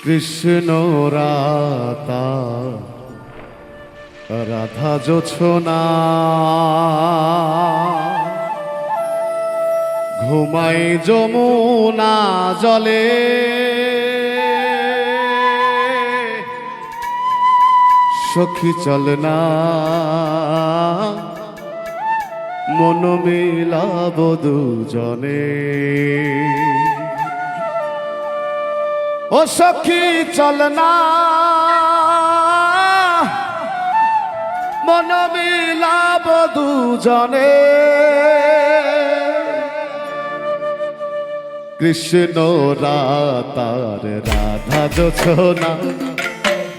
কৃষ্ণ রাতা রাধা জোছনা ঘুমাই যমুনা জলে সখী চল না মন মিলাব দুজনে ও সখী চল না মন মিলাব দুজনে কৃষ্ণ রাতার রাধা জোছনা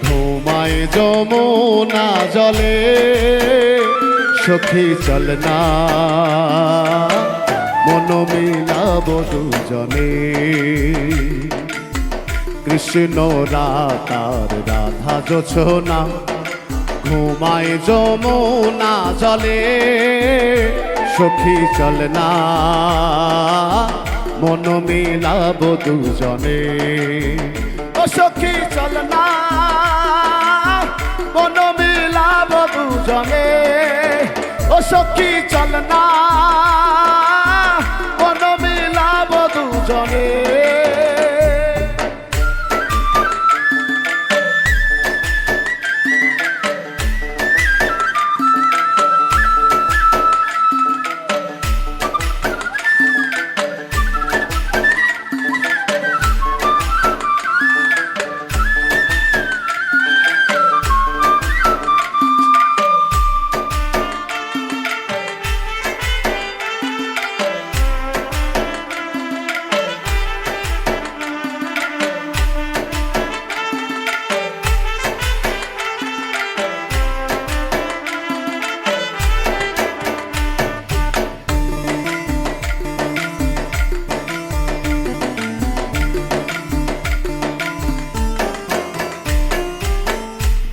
ঘুমায় যমুনা জলে সখী চল না মন মিলাব দুজনে কৃষ্ণ রাতার রাধা জোছনা ঘুমায় যমুনা জলে সখী চল না মন মিলাব দুজনে ও সখী চল না মন মিলাব দুজনে ও সখী চল না মন মিলাব দুজনে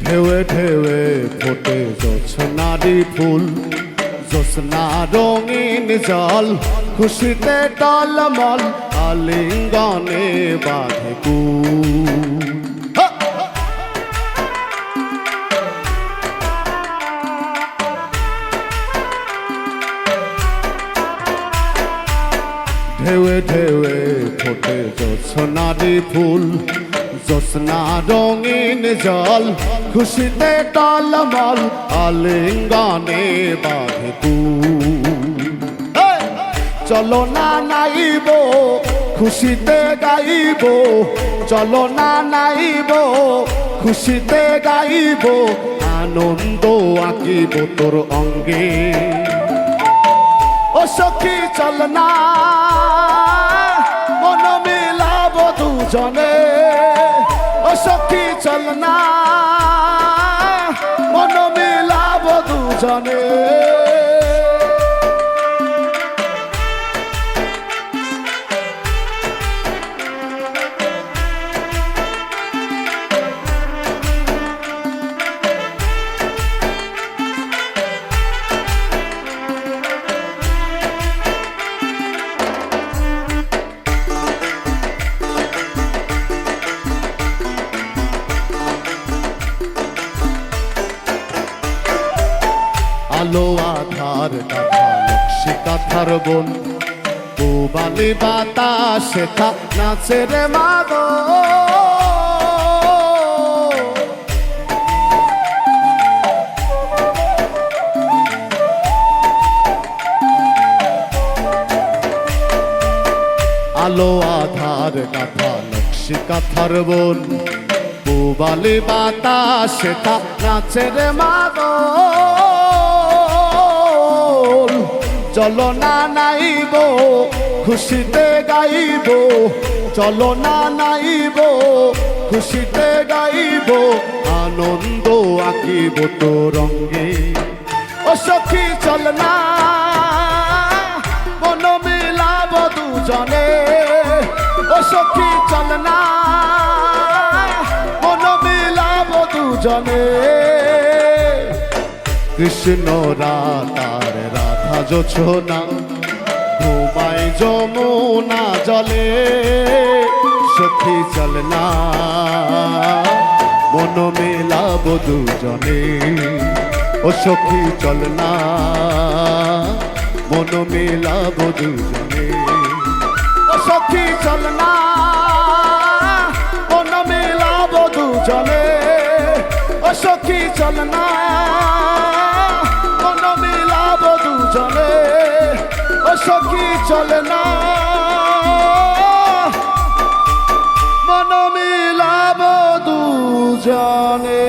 ঢেউয়ে ঢেউয়ে ফোটে জোছনারি ফুল জোছনা রঙিন জল খুশিতে টলমল আলিঙ্গনে বাঁধে কুল ঢেউয়ে ঢেউয়ে ফোটে জোছনারি ফুল জোছনা রঙিন জল খুশিতে টলমল আলিঙ্গনে বাঁধে কুল চলো না নাইব খুশিতে গাইব চলো না নাইব খুশিতে গাইব আনন্দ আঁকিব তোর অঙ্গে ও সখী চল না মন মিলাব দুজনে ও সখী চল না মন মিলাব দুজনে আলো আধার কাঁথা নকশি কাঁথার বোন পুবালি বাতাসে নাচে রে মাগো আলো আধার কাঁথা নকশি কাঁথার বোন পুবালি বাতাসে নাচে রে মাগো চলো না নাইব খুশিতে গাইব চলো না নাইব খুশিতে গাইব আনন্দ আঁকিব তোর রঙে ও সখী চল না মন মিলাব দুজনে ও সখী চল না মন মিলাব দুজনে কৃষ্ণ রাতার রাধা জোছনা ঘুমায় যমুনা জলে সখী চল না মন মেলাব দুজনে ও সখী চল না মন মেলাব দুজনে ও সখী চল না মন মেলাব দুজনে ও সখী চল না মন মেলাব দুজনে ও সখী চল না মন মিলাব দুজনে।